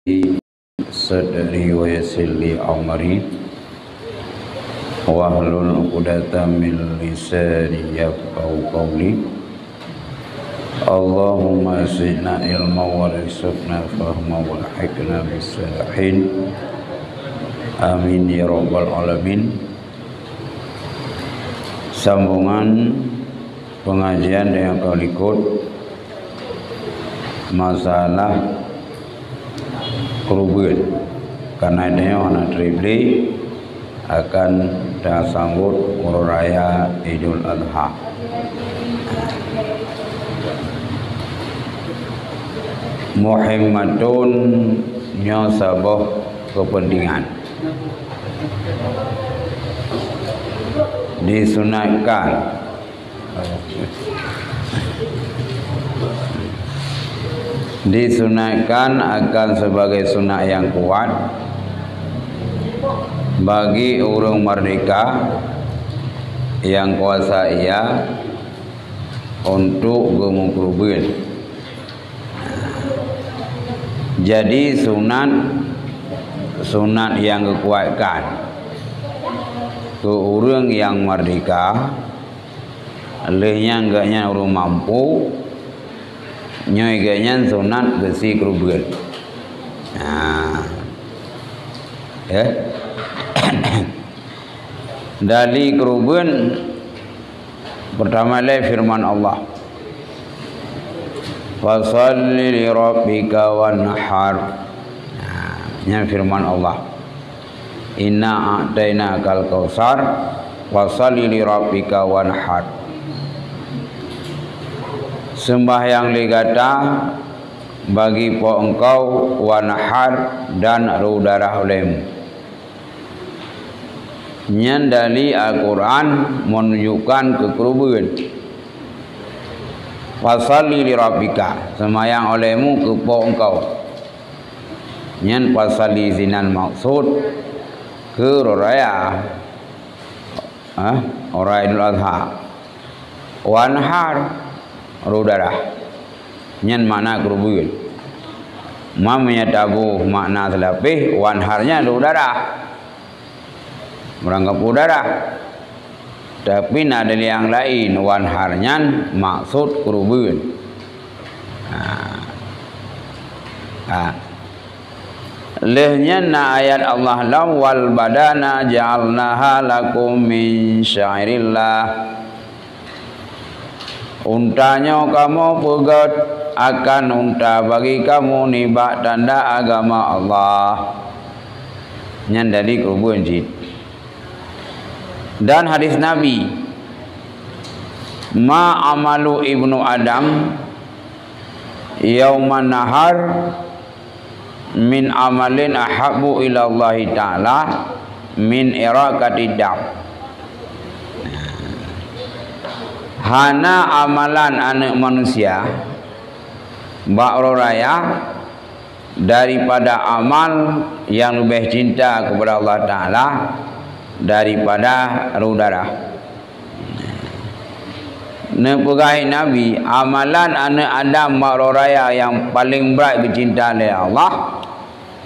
sadri wa yassir li amri wahlul 'uqdatam min lisani yafqahu qawli. Allahumma zidna ilma wa rizqna fahma wa alhiqna bis-salihin. Amin ya rabbal alamin. Sambungan pengajian yang kalikut masalah kerubuan, karena adanya anak tribli akan dah sambut raya Idul Adha. Muhammadun nya sabah kepentingan disunahkan akan sebagai sunnah yang kuat bagi orang merdeka yang kuasa ia untuk gemuk kerubuan. Jadi sunat yang dikuatkan ke orang yang merdeka, lehnya enggaknya orang mampu, nyoiganya sunat besi kerubuan. Dari kerubuan pertama lagi firman Allah, fasalli li rabbika wanhar. Nya firman Allah, inna a'tainakal kautsar fasalli li rabbika wanhar. Sembahyang ligata bagi po engkau wanhar dan rudarah olehmu. Nyandali Al-Quran menunjukkan kekerubuan. Fasalli li rabbika, sembahyang olehmu ke po engkau. Nyan fasalli zinan maksud ke raya raya Idul Adha. Wanhar rudarah, nyan makna kerubuan. Mamanya tabuh makna selapih, wanharnya rudarah, merangkap udara. Tapi ada yang lain, wanharnya maksud kerubuan. Lehnya na ayat Allah lam wal badana ja'alnaha lakum min syairillah. Untanya kamu pegat akan unta bagi kamu nibak tanda agama Allah. Nyan dari kerubuan jid. Dan hadis Nabi, ma amalu ibnu Adam yauman nahar min amalin ahabbu ila Allah ta'ala min iraqati dam. Hana amalan anak manusia ba'ro raya daripada amal yang lebih cinta kepada Allah Ta'ala daripada rudara. Nepegai Nabi, amalan anak Adam ba'ro raya yang paling berat kecintaan oleh Allah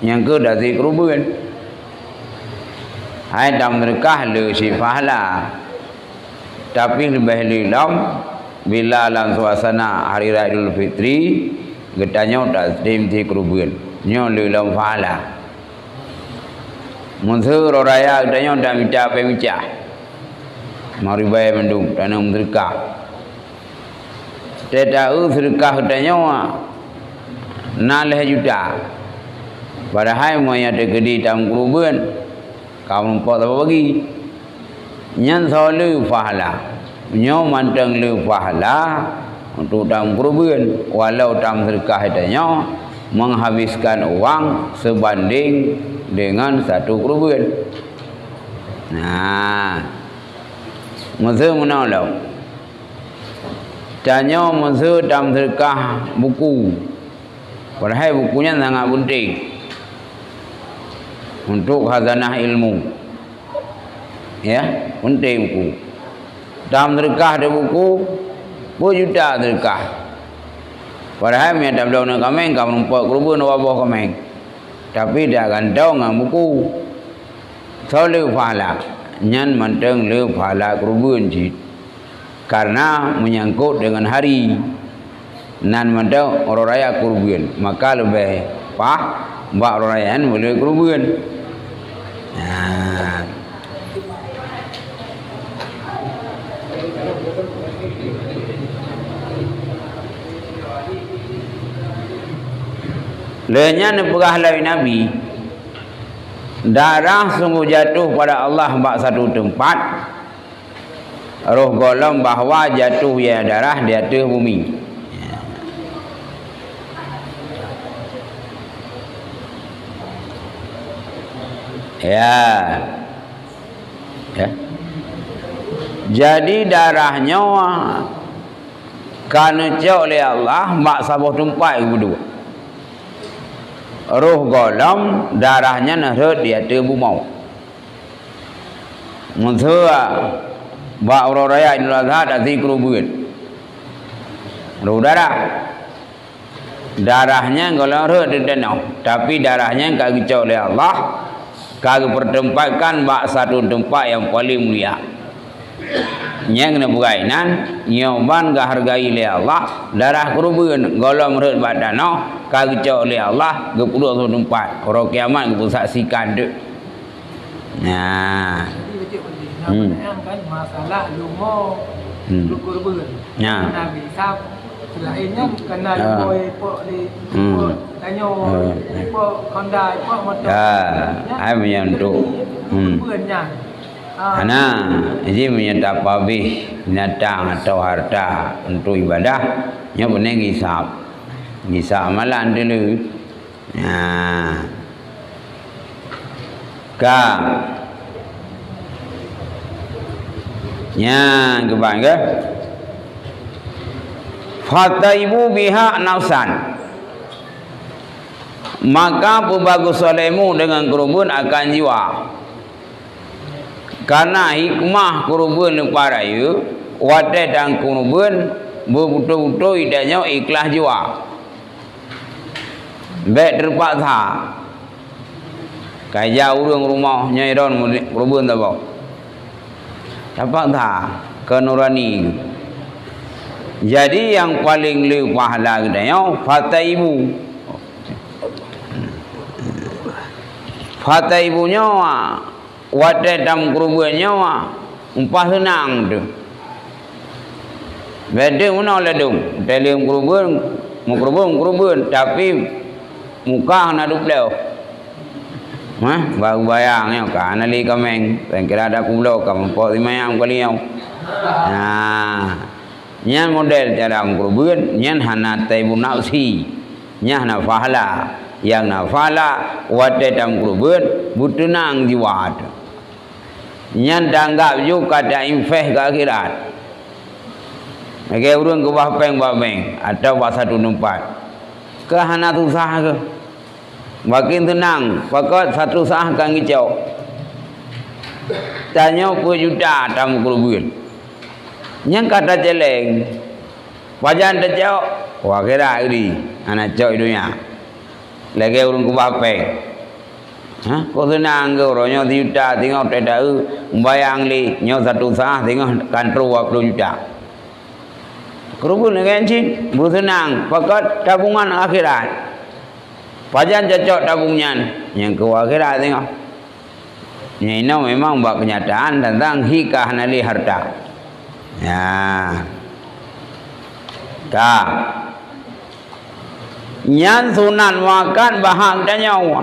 yang ke dari kerubuan. Hai dam rekah le si pahala. Tapi lebih lilam bila dalam suasana hari raya Idul Fitri getanya tak dimti kerubuan. Nyo lilam pahala. Munsur raya getanya tak minta pemicah. Mari bayar mendung tanam sedekah. Tahu sedekah getanya 4 juta. Padahal mau yang ada gede dalam kerubuan, kamu nampak apa bagi? Nyan selalu pahala, nyo manteng lu pahala untuk dalam kerubuan, walau dalam sedekah itanya menghabiskan uang sebanding dengan 1 kerubuan. Nah, masa menolong. Tanya masa dalam sedekah buku, padahal bukunya sangat penting untuk khazanah ilmu. Ya, penting buku. Dalam sedekah ada buku, berjuta sedekah. Padahal mi ada belum nak kameng, kamu nampak kerubuan wabah kameng. tapi dia gantau dengan buku. So liu pahala, nyan manteng liu pahala kerubun cik. Karena menyangkut dengan hari. Nan manteng orang raya kerubun, maka lebih mbak orang raya boleh kerubun. Nah. Lenya nepegah lawi Nabi, darah sungguh jatuh pada Allah mbak satu tempat. Roh golong bahawa jatuh ya darah di atas bumi. Ya. Jadi darahnya karena cok oleh Allah mbak sabuh tempat berdua. Roh golong darahnya narut di atas bumi. Maksudnya mbak orang raya Idul Adha dah kerubun. Roh darahnya golong narut di danau, tapi darahnya kagak cok oleh Allah. Kagak pertempatkan mbak satu tempat yang paling mulia. Yang kena berkainan nyoban gak hargai oleh Allah. Darah kerubun golong merut badano kagak cok oleh Allah ke puluh satu tempat. Orang kiamat ke saksikan tu. Nah. Kan masalah lumo kerubun. Nabi sab selainnya kena lumo ipok di tanyo ipok kondai ipok motor. Ai menyentuh. Kerubunnya. Karena ini menyedap habis binatang atau harta untuk ibadah, nya benar ngisap amalan dulu. Nah, nya kebangga. Fataibu biha nafsan. Maka berbagus olehmu dengan kerubun akan jiwa. Karena hikmah kerubun para you, wadah dan kerubun betul-betul idanya ikhlas jiwa. Baik terpaksa. Kayak urang rumah nyairon kerubun tak bau. Terpaksa ke nurani. Jadi yang paling liu pahala idanya fataibu. Fataibunya wadah dalam kerubunnya umpah senang tu. Beda mana ledung. Dalam kerubun tapi muka nak duplau. Baru bayangnya kan ali kameng. Dan kira ada kulo kam po dimayang kaliau. Nah, nyan model dalam kerubun, nyan hana taibu nafsi. Nyan hana fahala. Yang nafala wadah dalam kerubun butuh nang jiwa tu. Nyan danggap juga ada infeh ke akhirat. Okey urang ke bapeng atau satu tempat. Ke hana tu sah ke. Makin tenang, pakat satu sah kan hijau. Tanya per juta dalam kerubun. Nyan kata celeng. Wajan terjauh. Wah kira ini anak cok dunia. Lagi urang ke bapeng. Kau senang ke orangnya juta tengok tak tahu bayang li nyo satu sah tengok kantor 20 juta. Kerubun dengan cik bersenang pakat tabungan akhirat. Pajan cocok tabungnya yang ke akhirat tengok. Ini memang buat kenyataan tentang hikah nali harta. Ya. Kak. Nyan sunan makan bahang dan nyawa.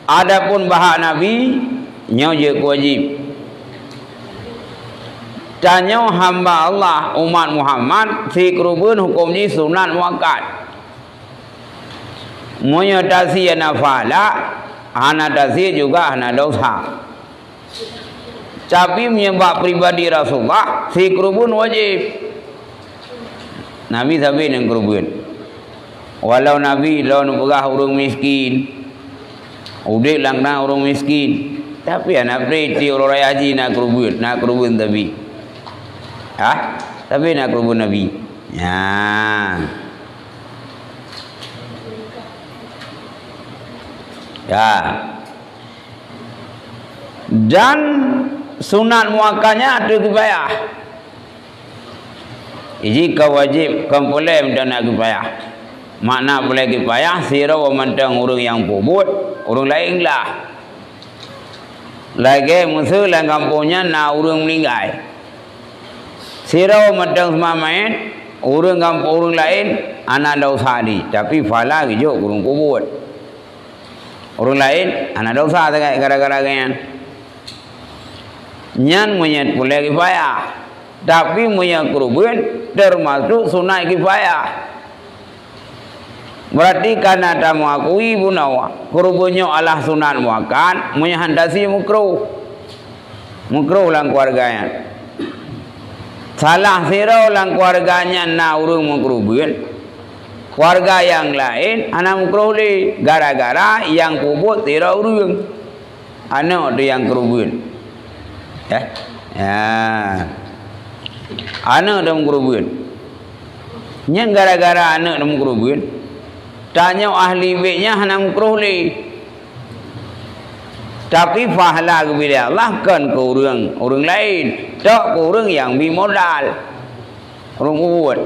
Adapun bahak Nabi nyo je wajib. Tanyo hamba Allah umat Muhammad si kerubun hukum ni sunat muakkad. Moyo tasi nafala, hana tasi juga hana dosa. Tapi menyebab pribadi Rasulullah si kerubun wajib. Nabi sabi nang kerubun. Walau Nabi lawan pegah urang miskin. Udik langna orang miskin. Tapi anak preti orang raya haji nak kerubun tapi. Tapi nak kerubun Nabi. Ya. Ya. Dan sunat muakkannya ada kifayah. Jika wajib kan boleh dan nak kifayah. Makna boleh kifayah sirau mentang orang yang pubut, orang lain lah. Lagi musuh lang kampungnya na orang meninggal. Sirau mentang semain orang kampung orang lain anak dosa di, tapi fala hijau orang pubut. Orang lain anak dosa gara-gara kan. Nyan menyat boleh kifayah, tapi menyat kurban termasuk sunat kifayah. Berarti karena tak mengakui bunawa kurbannya Allah sunat muakan, menyandasi mukruh lang keluarganya. Salah sirau lang keluarganya na urung mukruban, keluarga yang lain anak mukruh li gara-gara yang kubut sirau urung, anak tu yang kurban. Ya, anak dalam kurban. Yang gara-gara anak dalam kurban, tanya ahli baiknya anak mukruh li. Tapi pahala kepada Allah kan ke orang lain, tak ke orang yang bimodal, orang kubur.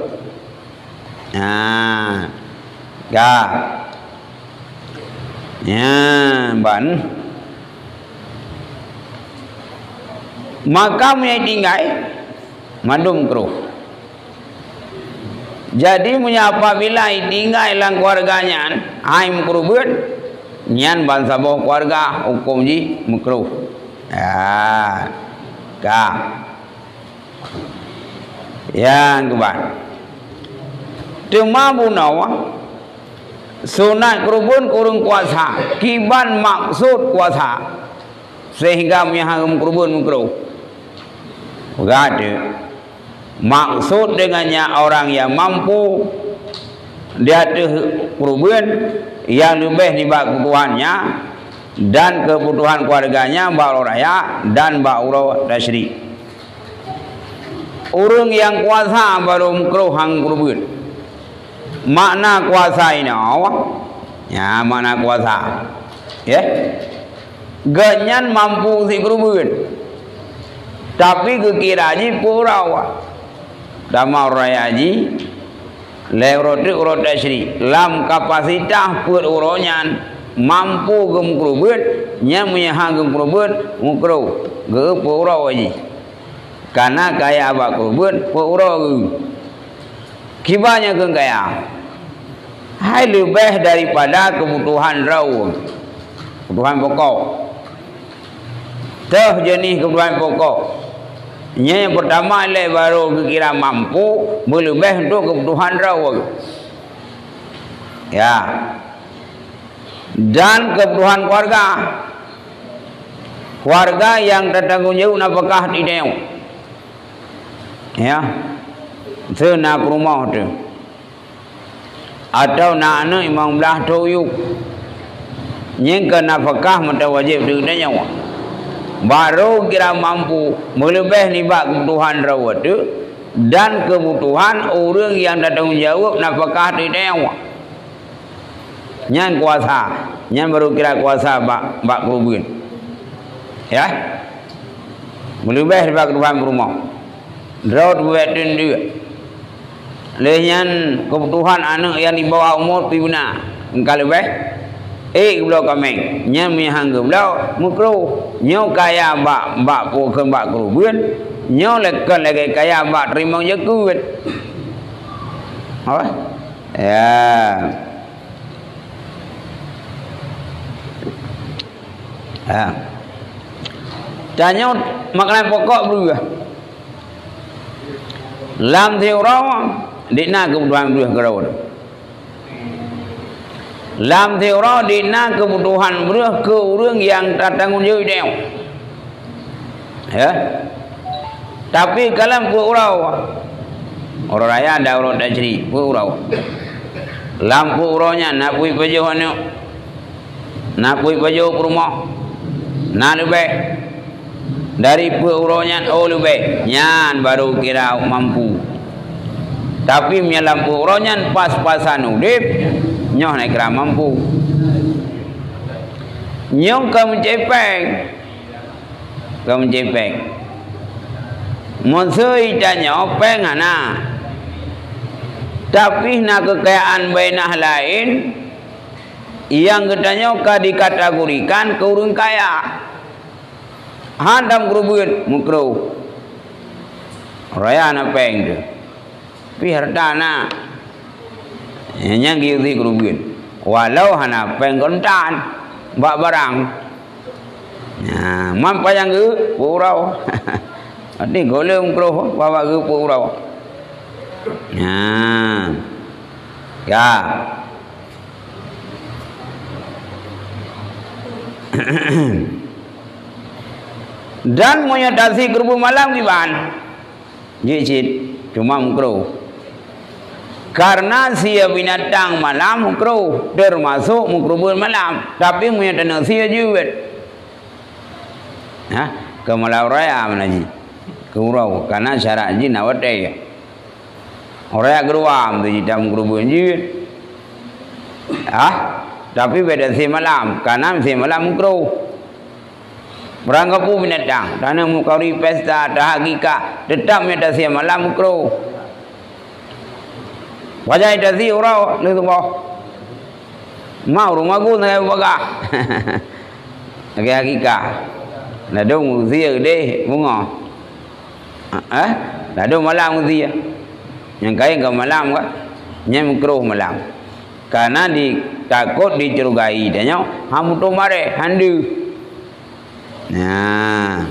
Ban. Makamnya tinggal mandum kruh. Jadi apabila tinggal lang keluarganya aim kurban nyan bangsa bawa keluarga hukum ji makruh. Yang keban cuma bunawa sunat kurban kurung kuasa kiban maksud kuasa sehingga menyaham kurban makruh. Berada maksud dengannya orang yang mampu dia ada kurban yang lebih dibak kebutuhannya dan kebutuhan keluarganya bak raya dan bak urau tasyrik. Orang yang kuasa baru makruh hang kurban. Makna kuasa ini awak ya makna kuasa ya ganyan mampu si kurban. Tapi kekira ji pura dama raya ji lewat urut tasri lam kapasitas per uronyan mampu gem kurban nyam menyahang gem kurban mukro ge pura ji karena kaya abak kurban pura kibanya ke kaya hai lebih daripada kebutuhan raw kebutuhan pokok teh jenis kebutuhan pokok. Yang pertama le baru kira mampu berlebih untuk kebutuhan rawa. Ya. Dan kebutuhan keluarga. Keluarga yang tertanggung jawab nafkah di dia. Ya. Itu nak rumah tu. Atau nak anak imam belah tuyuk. Yang ke nafkah mata wajib di dia. Baru kira mampu melebih nibak kebutuhan rawat dan kebutuhan orang yang datang jawab nafkah di dewa. Nyan kuasa, nyan baru kira kuasa bak kurban. Ya, melebih nibak kebutuhan rumah. Rawat buatin dia. Lehnyan kebutuhan anak yang di bawah umur pibna, engkau lebih. Belum kami nyami hanggu belau mukro nyo kaya bak pokon bak kurban nyo lekan lagi kaya bak terima jakut apa ya tanya makanan pokok berubah lam teorang dina kebutuhan berubah kerawat lam teora dina kebutuhan berah ke orang yang tanggung jawab dia. Ya. Tapi kalau purau orang raya ada orang tajri purau. Lam puraunya nak pergi pajuan nak pergi paju rumah. Nak lebih dari puraunya lebih nyan baru kira mampu. Tapi menyalam puraunya pas-pasan udip nyoh naik kira mampu. Nyong kamu cepeng. Kamu cepeng. Monsui tanya peng ana. Tapi nak kekayaan bainah lain yang katanya dikategorikan ke orang kaya. Handam kerubun mukro. Raya na peng tu. Pi harta na. Yang giuti kerubun. Walau hana peng kontan, bak barang. Nah, mampa yang ge purau. Ati goleh mukro bawa ge purau. Nah. Ya. Dan menyadari kerubun malam gimana? Jicit cuma mukro. Karena sia binatang malam mukro termasuk kerubun malam. Tapi menyadari sia juga. Nah, ke malam raya mana ji? Kerubun karena syarat ji nawate. Raya keruam tu ji dalam kerubun ji. Ah, tapi beda sia malam. Karena sia malam mukro. Beranggapu binatang, tanah mukari pesta, dah hakika, tetap medasi malam mukro. Wajah medasi orang, lu tu boh. Mau rumah gua nak baga. Lagi hakika, dah dong usia gede, bunga. Dah dong malam usia. Yang kaya ke malam kan, yang mukro malam. Karena di takut dicurigai, dia hamu tu mare, handu. Nah,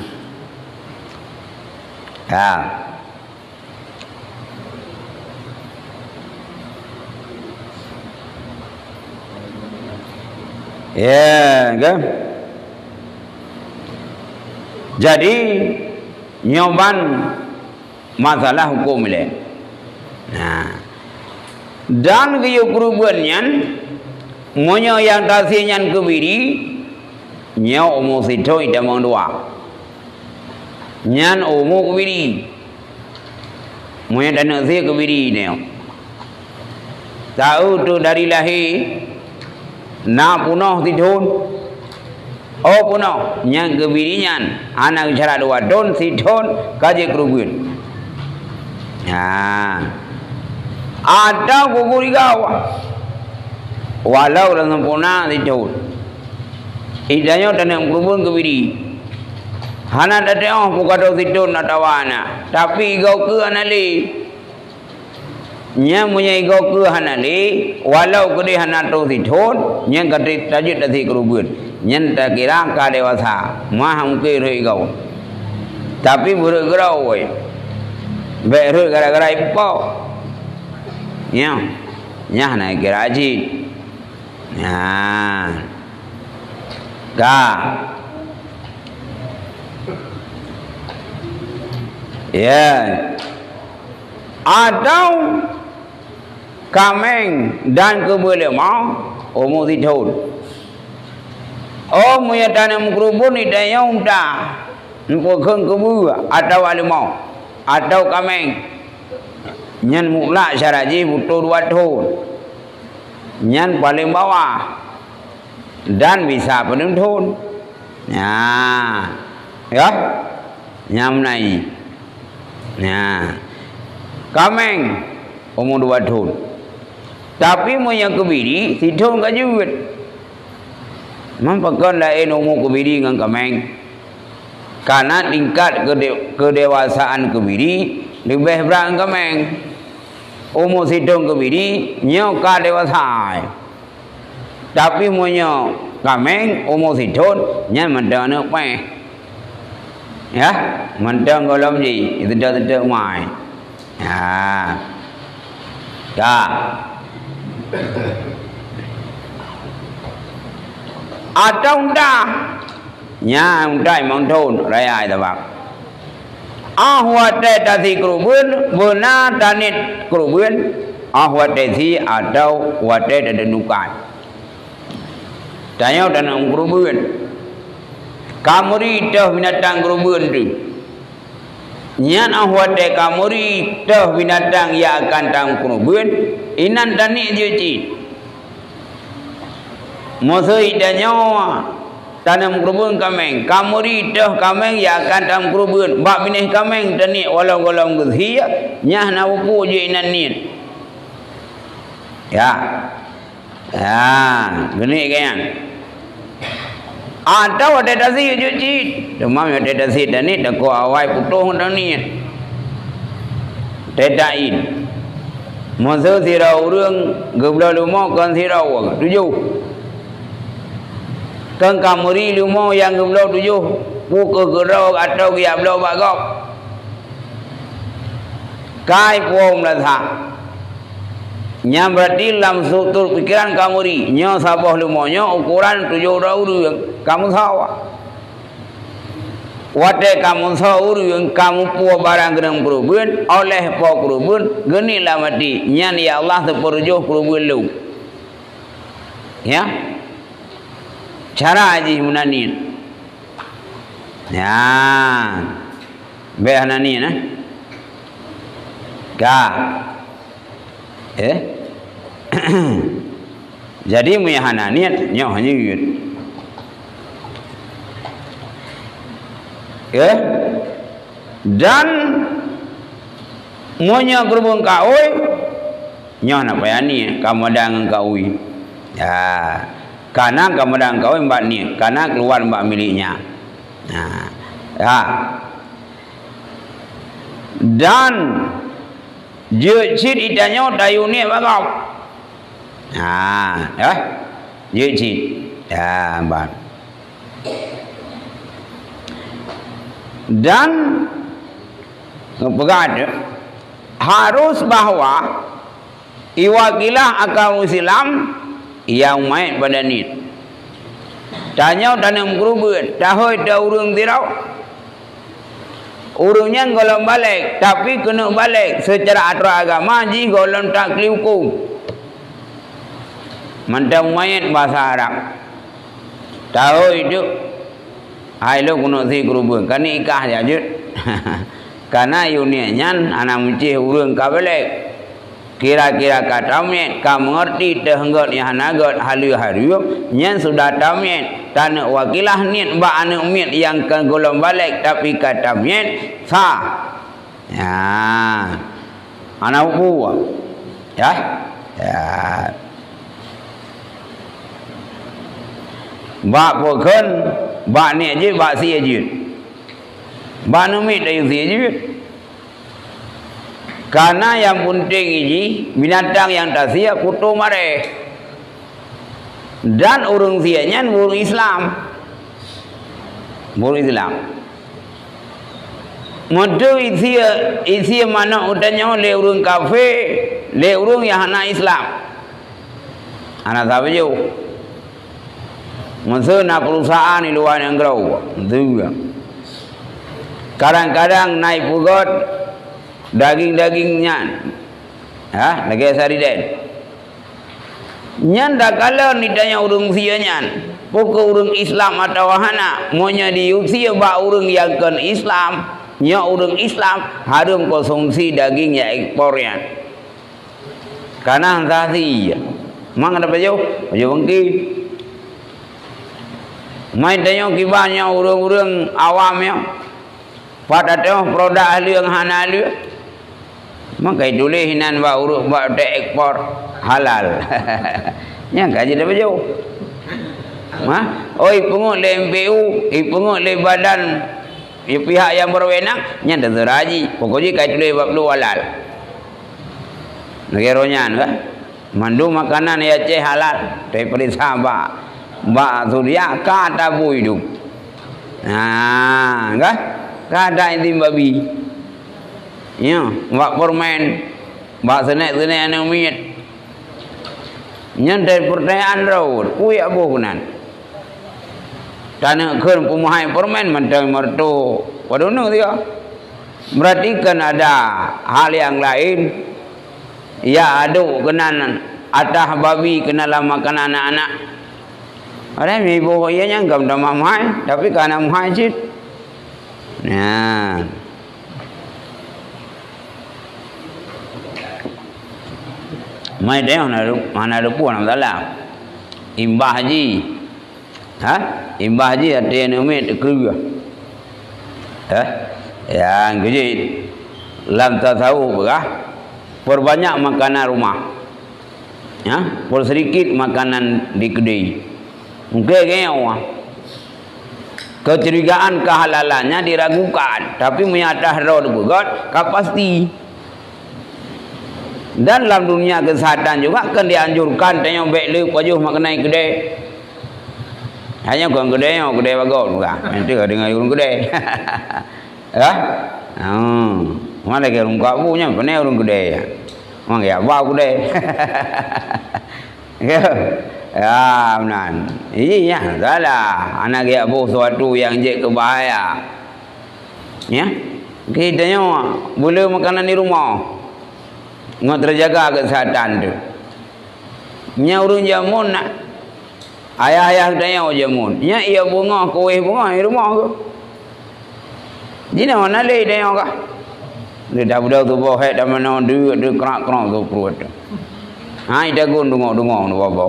ya, ya, kan? Jadi nyoban masalah hukum le. Nah, dan kerubuannya, monyo yang tasinya kebiri. Nyau umur situ ida mengdua, nyan umur kebiri, muya dan nasi kebiri ni. Tahu tu dari lahir, nak punah sidon, oh punah, nyan kebiri nyan, anak cara dua don sidon kaji kerubun. Nah, ada gugurigau, walau dalam punah sidon. Idanya tanam kerubun kebiri. Hana datang pukado sidon natawana. Tapi igau ke hanali. Nya punya igau ke hanali. Walau kede hana tu sidon. Nya kade tajud dasi kerubun. Nya tak kira ka dewasa. Mah mungkin igau. Tapi bergerau we. Beru gara-gara ipau. Nya hana kira ajit. Nah. Ya, atau kameng dan kebelemau umur sidon. Oh, muya tanam kerubun idanya umta, empukeng kebu atau alimau atau kameng. Nyan mula syaraji butuh 2 tahun. Nyan paling bawah. Dan bisa penuntun. Nah, ya, nyam nai. Nah, kameng umur 2 tahun. Tapi mau yang kebiri, sidon kan juga. Mampakan lain umur kebiri dengan kameng. Karena tingkat kedewasaan kebiri lebih berat kameng. Umur sidon kebiri nyoka dewasa. Tapi monyo kameng umur sidon nya mendang nak pai. Ya, mendang golom ji, itu dah tidak mai. Ya. Ya. Atau dah nya undai mangton raya itu bang. Ahwat tadi kerubun, benar tanit kerubun, ahwat tadi atau wadah dan nukan. Tanya dan kerubun. Kamuri dah binatang kerubun tu. Nyan ahwat kamuri dah binatang yang akan tang kerubun. Inan tani juci. Masa idanya tanam kerubun kameng kamuri dah kameng ya akan tanam kerubun bak binih kameng tani walau-walau guzhiya nyah na wuku je inan niat ya gini kan atau ada dasi cuci demam ada dasi dan ni dak ko awai putuh dan ni tedain masa sirau urang gebla lumo kan sirau tujuh kan kamuri lumo yang gebla tujuh buka gerau atau dia blau bagok kai pom la tha nya berarti dalam struktur pikiran kamuri nya sabah lumonya ukuran 7 urang kamu tahu wate kamu tahu urang kamu puas barang gerang kerubun oleh po kerubun geni lah mati nya ya Allah terperjuh kerubun lu ya cara aji munanin ya behanani nah ka jadi muyahana niat nyoh nyut dan monya kerubung kaui nyoh nak payani kamu dang kaui ya karena kamu dang kaui mbak ni karena keluar mbak miliknya ya dan jecit itanya dayune bagau ya jecit ya bang dan pegat harus bahwa iwakilah akal Islam yang main pada ni tanya tanam kerubun tahu dah urung tirau urungnya golong balik tapi kena balik secara aturan agama ji golong tak hukum mantap mayat bahasa Arab tahu itu hai lo kena si kerubun kan ikah jajut karena uniannya anak muncih urung kabalik kira-kira katamnya kamu mengerti tehenggot yang nagot halu-halu yang sudah tamnya tanah wakilah niat mbak anak miat yang ke golong balik tapi katamnya sah ya anak buah ya mbak bukan mbak ni aja mbak si aja mbak numit dari si aja karena yang penting ini binatang yang tak siap kutu mare dan urung sianya urung Islam modu isi mana utanya le urung kafe le urung yang hana Islam anak sahaja jauh masa nak perusahaan di luar yang gerau kadang-kadang naik pugot daging-dagingnya lagi sari den nyan dah kalau ni tanya urung sia nyan pokok urung Islam atau wahana monya di usia ba urung yang kan Islam nya urung Islam harum konsumsi daging ya ekspornya karena tadi mang ada baju bengki main tanya kibanya urung-urung awamnya pada tengok produk ahli yang hana ahli maka dulu hinan ba uruk ba ekspor halal nya gaji dah baju oi pungut le MPU pungut le badan pihak yang berwenang nya dah teraji pokoknya kai dulu ba perlu halal negeronya kan mandu makanan ya ceh halal daripada sahabat ba suria kata bu hidup kan kada intim babi ya mbak permen mbak senek-senek anak miat nyantai pertanyaan raut kuih abohunan tanah ken pemahai permen mentang mertu waduh dia berarti kan ada hal yang lain ya aduk kenan atah babi kenalah makan anak-anak ada ibu ya nyangkam dah mamai tapi kana muhajir nah mai deh mana ada puan dalam imbah haji Ha? Imbah je ada yang namanya keluar. Yang kerja lam tasawuf berah perbanyak makanan rumah. Ya, per sedikit makanan di kedai. Mungkin orang kecurigaan kehalalannya diragukan, tapi menyatakan roh begot pasti. Dan dalam dunia kesehatan juga kan dianjurkan tanya baik le pajuh makanan kedai. Hanya orang kedai yang kedai bagus juga. Nanti kau dengar orang kedai. Ya? Mana ke orang kau punya, mana orang kedai ya? Orang ya bau kedai. Ya, benar. Iya, salah. Anak dia buat sesuatu yang jadi kebahaya. Ya, kita nyawa boleh makanan di rumah. Nggak terjaga kesehatan tu. Nya urung jamun nak. Ayah-ayah tanya jamun. Nya ia bunga kuih bunga di rumah tu. Jina mana le tanya kah? Dia dah budak tu bawa head dah mana dia kerak-kerak tu perut. Ha ida gun dungok-dungok tu bapa.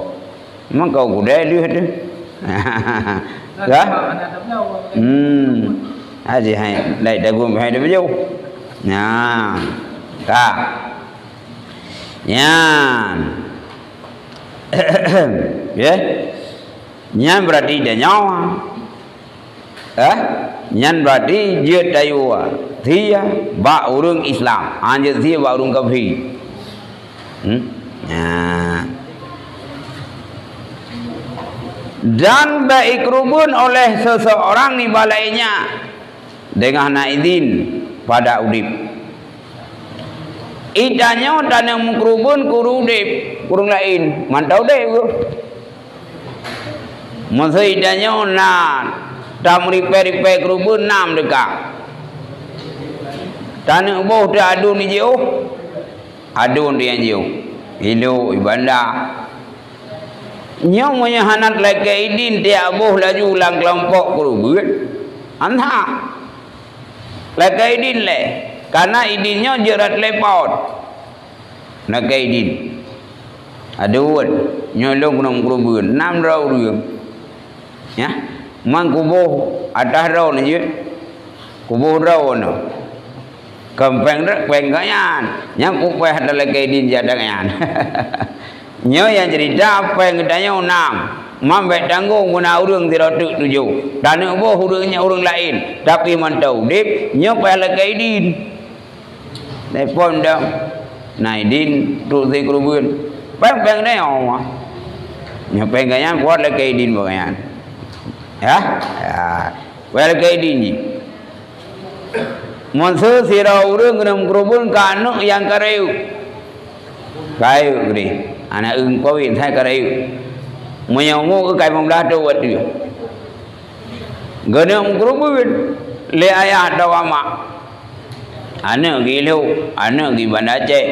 Memang kau gudai dia tu. Ya? Aje hai dai dah gun hai dah baju. Nah. Kah. Nyan. Ya. Nyan berarti dia nyawa. Nyan berarti dia dayua. Dia ba urang Islam. Anje dia ba urang kafir. Dan baik rubun oleh seseorang di balainya dengan naidin pada udip. Idanya dan yang mengkerubun kurudip kurung lain mantau deh tu. Masa idanya nak tak meripe kerubun nam dekat. Tanah boh dah adun di jauh, adun dia jauh. Hilu ibanda. Nyong punya hanat lagi idin dia boh laju ulang kelompok kerubun. Antah lagi idin le. Karena idinnya jerat lepot. Nak idin. Aduh, nyolong nong kerubun 6 rau ribu. Ya, mang kubuh atas rau ni je. Kubuh rau no. Kempeng dak pengganyan. Yang kupeh ada lagi idin jadangan. Nyo yang cerita peng gedanya 6. Mambek tanggung guna urang tiratuk 7. Dan boh urangnya urang lain. Tapi mantau dip nyo peh lagi idin. Telepon dah naidin tu si kerubun peng ni orang nyapeng ganyan kuat lagi idin bagian ya well lagi idin ni monsu sira urang genam kerubun kanuk yang kayu gede anak kawin saya kayu menyamu ke kai membelah tu buat dia genam kerubun le ayah dawama anak gilu, anak di Banda Aceh.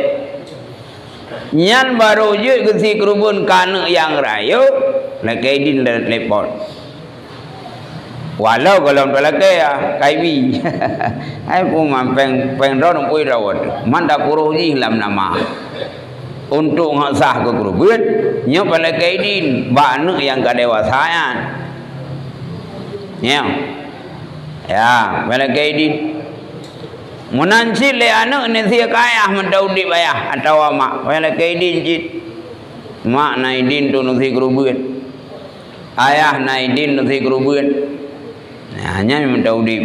Nyan baru je kesi kerubun kanak yang rayu, lagi din lepot. Walau kalau pelaki ya, kaibi. Hai pun mampeng pengron pui rawat. Manda puruh ji lam nama. Untuk ngasah ke kerubun, nyo pelaki din, banak yang kedewasaan. Ya, pelaki din. Munanci le anak ni sia kaya mendau di bayah atau mak wala kaidin jit mak naidin tu nusi kerubun ayah naidin nusi kerubun hanya mendau di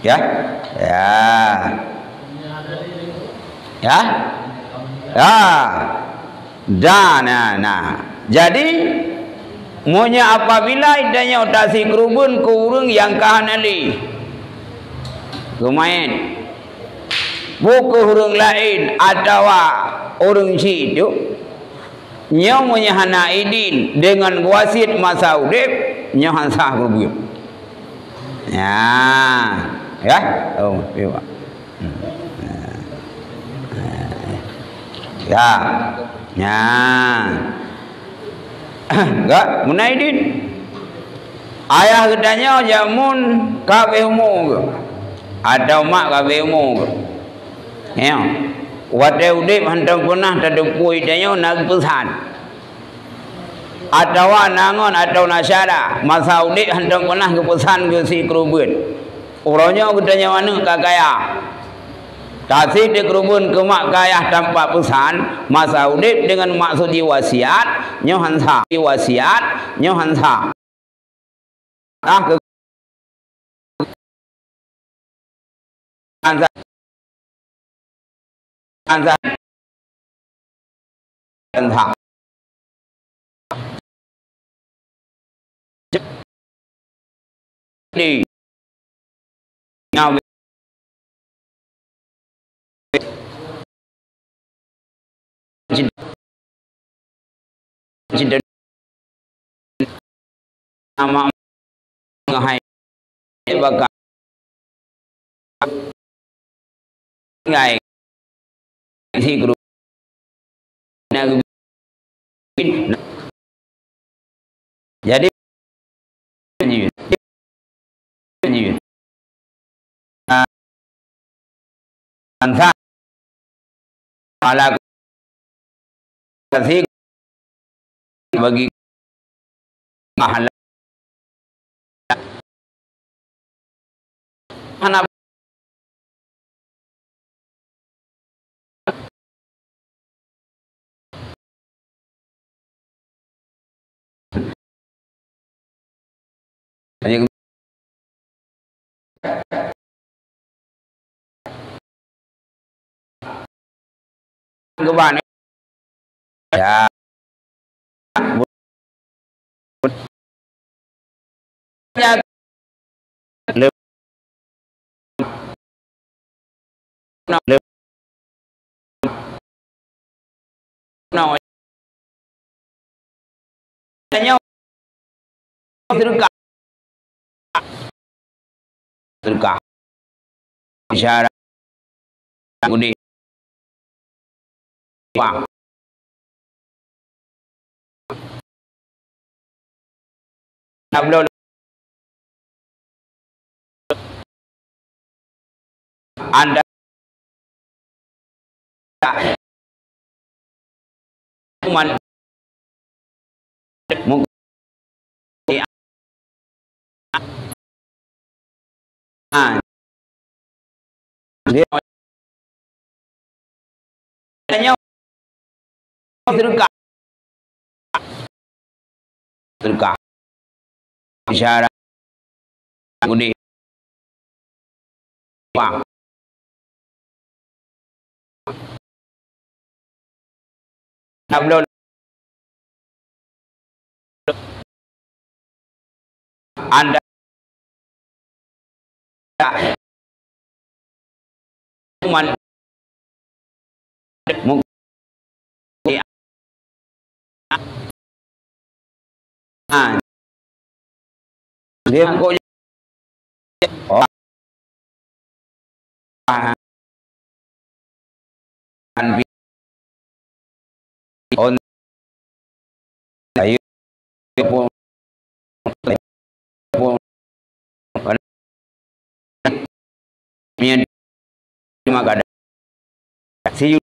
ya dan jadi monya apabila idanya utasi kerubun kurung yang kahanali lumayan buku hurung lain atau orang situ nyong punya hana idin dengan wasit masa udip nyong sah kerubun ya oh iya enggak munaidin ayah gedanya jamun kabeh umum atau mak kabeh umum ya wate udip hantam punah tadupui danyo nak pesan atau nangon atau nasyara masa udik hendak pernah kepesan ke si kerubun orangnya katanya mana kakaya kasih di kerubun ke mak kaya tanpa pesan masa udik dengan maksud wasiat nyohansa wasiat nyohansa ke anza anza anza đi nhau cinta nama ngahai bakal ngai si guru jadi ansa ala kasih bagi mahala anak các bạn ya lebih nào nhau terka isyarat kemudian Pak upload Anda cuman mungkin dia hanya terka isyarat kemudian Pak upload Anda cuman mungkin dia kok oh on ayo pun mian cuma kada si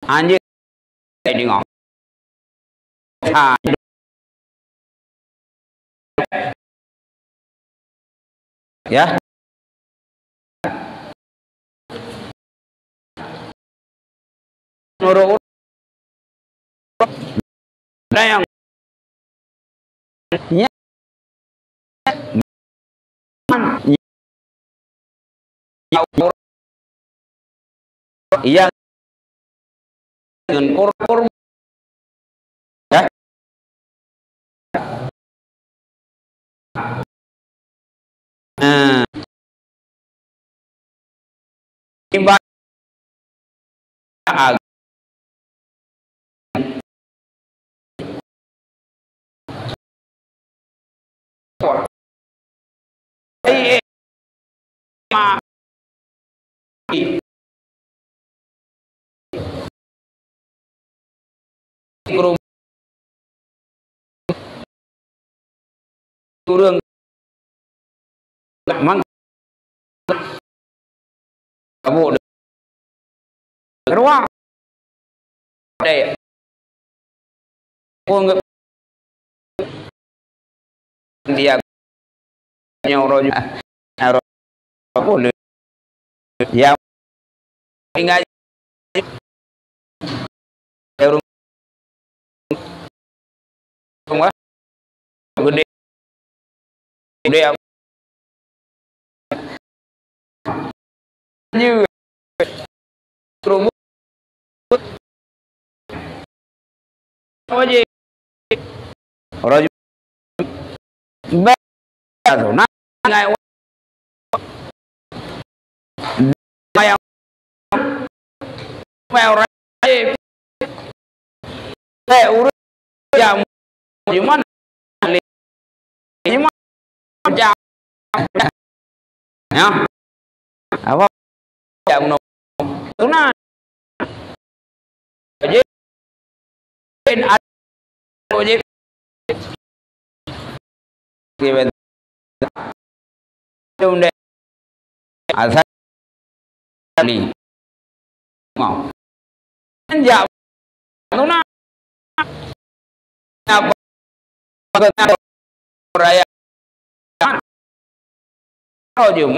anjing di ngok ya nurut yang nya iya dengan kor ya ibadah turun mang kamu ruang đây pun dia nyoroj boleh yang tinggal rumah gede gede như rumah apa gì rồi bây giờ nó ngày ngày vào ra theo chào gì mà gì mà chào nhá apa chào nó tuh nah jadi ada jadi kita tunde asal ni mau jauh tuh nah apa raya oh jum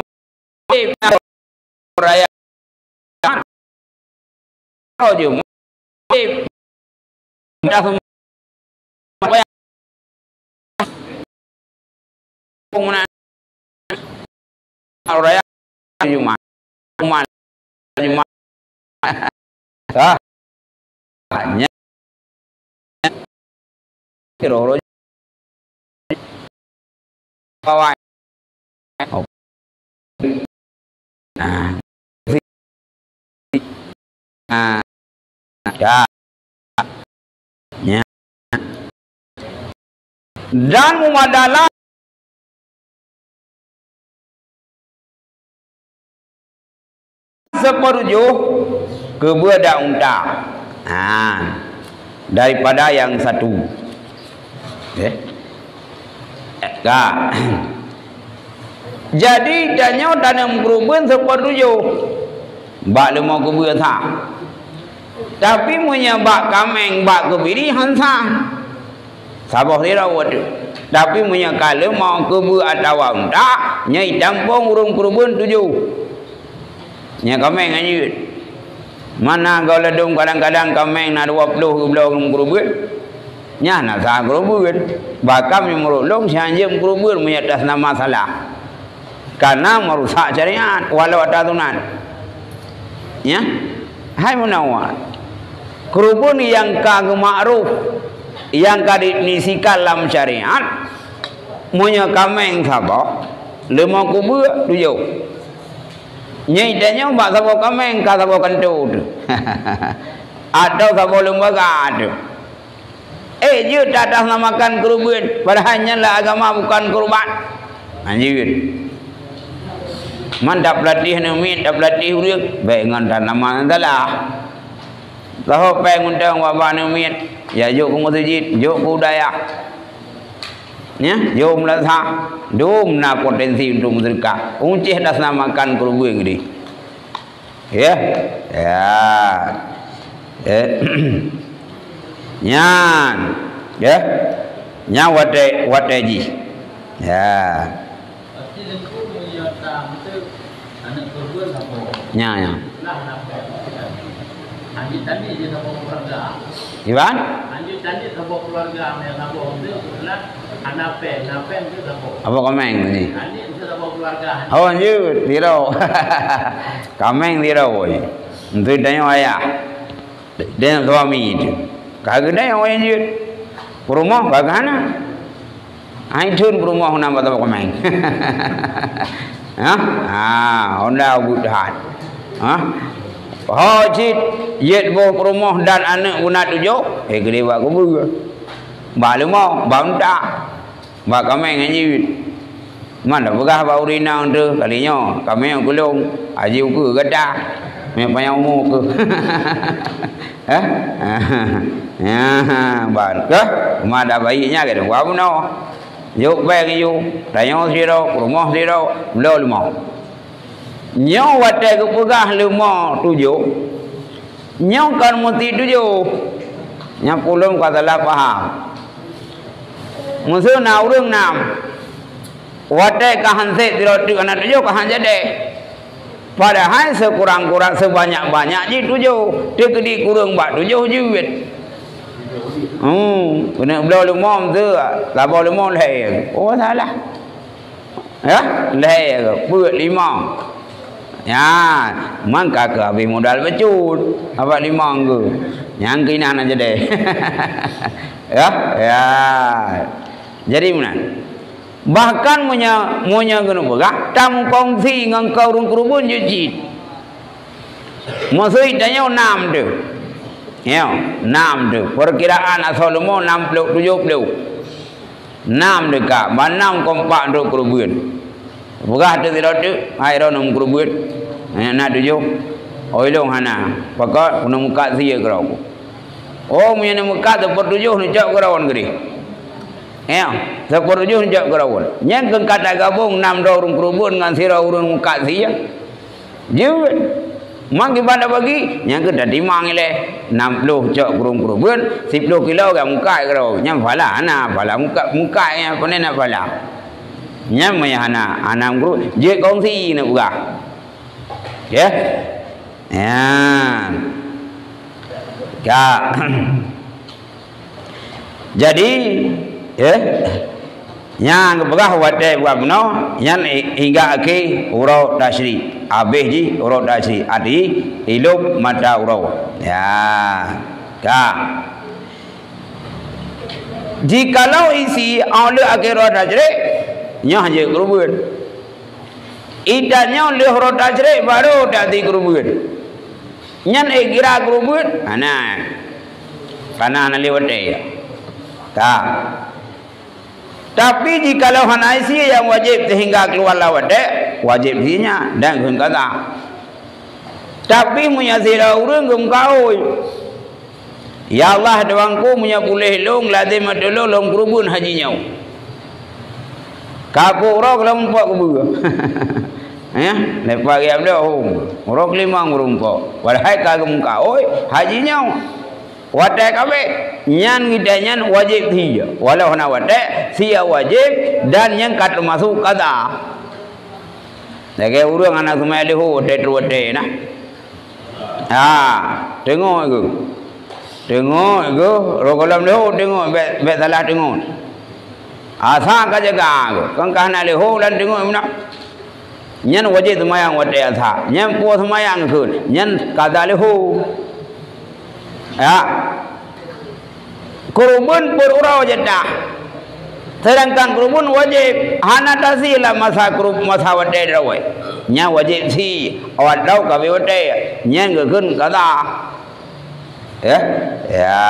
raya oh jum dah semua penggunaan raya cuma hanya kiro bawah ya dan memadalah seperjuh kepada unta daripada yang satu jadi danyo tanam keruben seperjuh bak lemah kebua tak tapi punya bak kameng bak kebiri hansa sabah dia waduh tapi punya kalau mau kebua atau unta nyai dampung urung keruben 7 nya kameng aja mana kau ledung kadang-kadang kameng na 20 ke belakang keruben nya nak sah keruben bakam yang merulung sianjem keruben punya atas nama salah karena merusak syariat walau ada tunan ya hai munawar kerubun yang kagak ma'ruf yang kadinisikan dalam syariat punya kameng sabak 5 kubur 7 nyai tanya mbak sabak kameng ka sabak kentut atau sabak lembaga tu dia tak atas namakan kerubun padahalnya lah agama bukan kurban anjir man dak pelatih nemit dak pelatih urang baik ngan dan nama salah tahu peng undang wabah nemit ya juk ku masjid juk ku daya ya jom lah dom na potensi untuk sedekah uncih atas namakan kerubung ni ya nyan ya nya wate ji ya nya anjing tadi dia sama keluarga Iwan anjing tadi sama keluarga yang sama itu adalah anapen itu sama apa kameng ni anjing itu sama keluarga oh anjing tiro kameng tiro oi itu tanya ayah dia suami itu kagak ada yang anjing rumah kagak ana aitun rumah nama apa kameng Honda budak hajit yet boh rumah dan anak guna 7 gede buat kubur balu mau bangta bak kameng anjing mana begah bau rina tu kalinya kameng gulung aji uku gada me payau mu ke ban ke mada bayinya ke wa buno yuk bag yu tayo siro rumah siro lo mau nyaw wate ke pegah 5 7 nyaw kan mesti 7 Nya pulung ka salah faham. Musuh na urang nam. Wadai ka hanse diroti kana tujuh ka hanjade. Padahal sekurang-kurang sebanyak-banyak ji tujuh. Dia kedi kurang bak tujuh juit. Kena belau limau tu, labau limau leh. Oh salah. Ya, leh buat limau. Ya, man kakak habis modal becut. Apa limau ke? Yang kena aja deh. Ya, ya. Jadi mana? Bahkan punya kena berah, tam kongsi dengan kau rung kerubun jujit. Maksud tanya 6 tu. Ya, 6 tu. Perkiraan Salomo 60 70. 6 dekat, 6 kompak untuk kerubun. Berah tu tidak tu, air orang kerubun. Nak 7. Oh ilong hana. Pakak guna muka sia kerau. Oh punya muka tu per 7 ni cak kerawan geri. Ya, sepuluh juh jak kerawon. Nyen keng kata gabung 6 dorong kerubun dengan sira urun muka sia. Jeut. Mang gimana bagi? Nyen ke dah timang ile 60 jak kerubun, 10 kilo gak muka kerau. Nyen pala ana, pala muka nya pone nak pala. Nyen maya ana guru je kongsi nak buka. Ya. Ya. Ya. Jadi yang berah wadai buat mana yang hingga akhir urau dasri habis ji urau dasri adi hidup mata urau ya kak jikalau isi oleh akhir urau dasri nyah je kerubun idanya oleh urau dasri baru dati kerubun nyan kira kerubun anak karena anak lewat dia kak. Tapi jikalau hana isi yang wajib sehingga keluar lawat wajib sinya dan gun kata. Tapi punya sira urang gum kau. Ya Allah doangku punya boleh long lazim adolo long kerubun hajinya. Kaku urang lempok kebuga. Ya, lepas dia dah urang 5 rumpok. Walhai kagum kau hajinya. Wadai kabe nyan ngidanyan wajib dia walau hana wadai sia wajib dan yang kat masuk kada lagi urang anak semai leho wadai nah tengok aku rokolam leho tengok bet salah tengok asa ka jaga aku kan kana leho dan tengok mana nyan wajib semayang wadai asa nyan po semayang kun nyan kada leho. Ya, kerubun berurau jedah. Sedangkan kerubun wajib. Hana tasi lah masa wadai rawai. Nya wajib si awat dau kabe wadai. Nya ngekun kata. Ya, ya,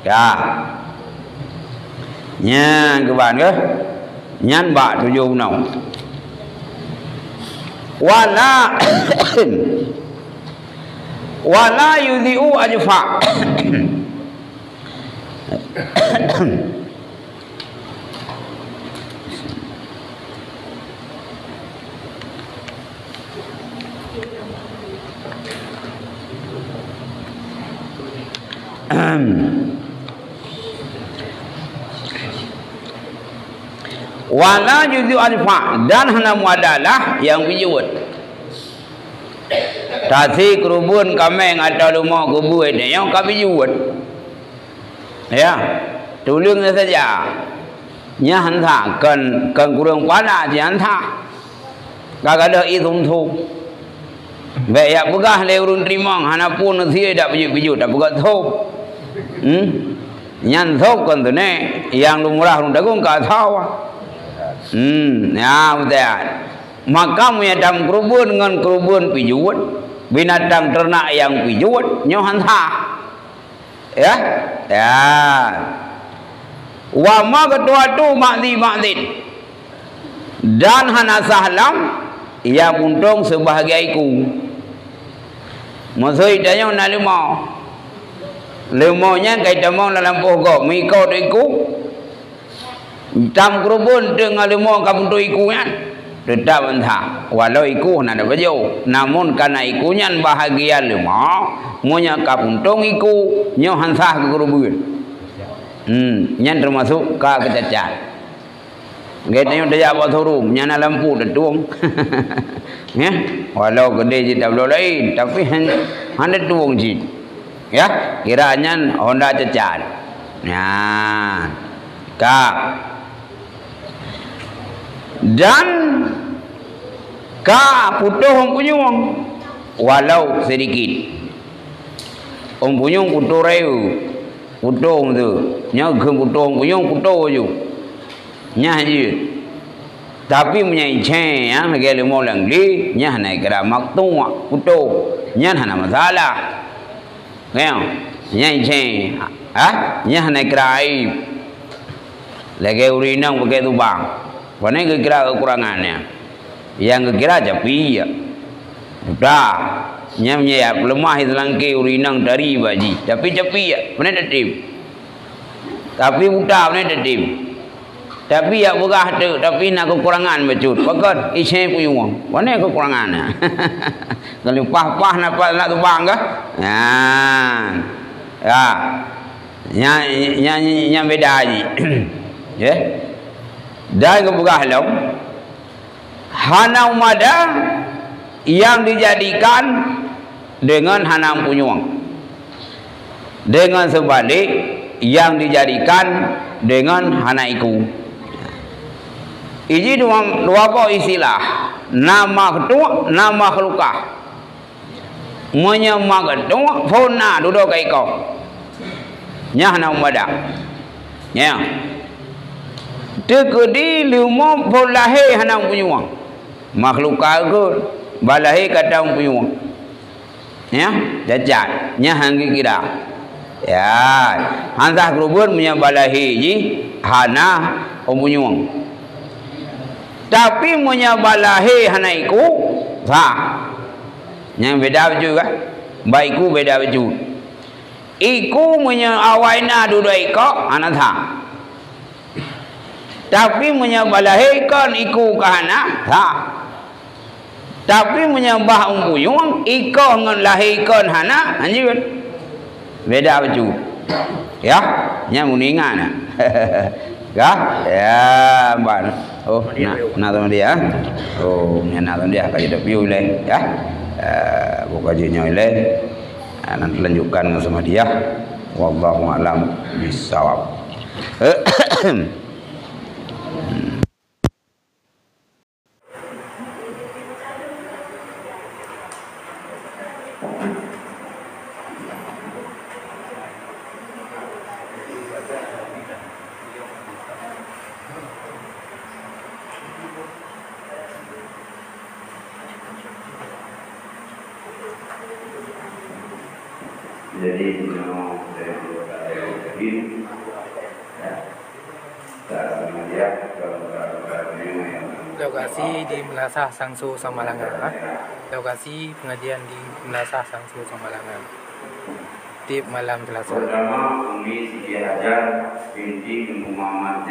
ya. Nya keban ke? Nyan bak 7 nau. Wala yudhi'u ajfa. Wala yudhi'u ajfa dan hana muadalah yang bijut. Tasi kerubun kami atau rumah kubur ini yang kami jual. Ya, tolong saja. Nya hantar kan kurang pada je hantar. Kagak ada hitung tu. Baik ya pegah leurun terima, hana pun nasi dak bijut dak pegah tu. Nyan tu kan tu ne, yang lu murah lu dagung kau tahu. Ya betul. Maka punya dam kerubun dengan kerubun pijut, binatang ternak yang pijut, nyohan ha. Ya, ya. Wa ma ketua tu makdi dan hana sahlam ia untung sebahagia iku. Maksud dia nak lemaunya kait demong dalam pokok mikau iku. Dam kerubun dengan lemau kamu tu iku kan. tetap entah walau iku nada bejo namun karena ikunyan bahagia lima monya kapuntung iku nyo hansah ke kerubuan nyan termasuk ka kecacat getnya udah jawab thurum nyana lampu dah tuang ya walau gede je tak boleh lain tapi hanya tuang je ya kiranya Honda cacat ya ka dan ka putuh orang punyung walau sedikit orang punyung putuh reu putuh tu nyag putuh orang punyung putuh je nyah je tapi menyai ceng ya gele molang li nyah naik kera maktung putuh nyah hana masalah ngeo nyai ceng nyah naik kera aib lagi urinang pakai tu bang mana kira kekurangannya yang kira capi ya udah nyamnya ya lemah itu langke urinang dari baji tapi capi ya mana datim tapi udah mana datim tapi ya begah tu tapi nak kekurangan becut pakat isai puyung mana kekurangannya kalau pah nak tu bang kah ya nya beda aja ya dan kebuka halau hanam mada yang dijadikan dengan hanam punyuang dengan sebalik yang dijadikan dengan hanaiku ini dua apa istilah nama ketua nama kelukah menyama ketua fona duduk kai kau nya hanam mada ya tekedi lima bolahe hanang punyuang makhluk kagul balahe kadang punyuang ya jajan nya hanggi kira ya hanzah kerubun punya balahe ji hana punyuang tapi punya balahe hanaiku yang beda baju kan baiku beda baju iku punya awaina duduk iko anatha tapi menyabalahikan iku kahana tapi menyembah umpuyung iko ngelahirkan hana anjir beda baju ya nya muningan ya ban nak tahu dia nak tahu dia kaji dak piu le ya buka jinya le nanti lanjutkan sama dia wallahu alam bisawab Jadi lokasi di Melasah Sangsu Samalangan. Lokasi pengajian di Melasah Sangsu Samalangan. Tip malam Selasa. Pertama, Umi Siti Hajar binti Muhammad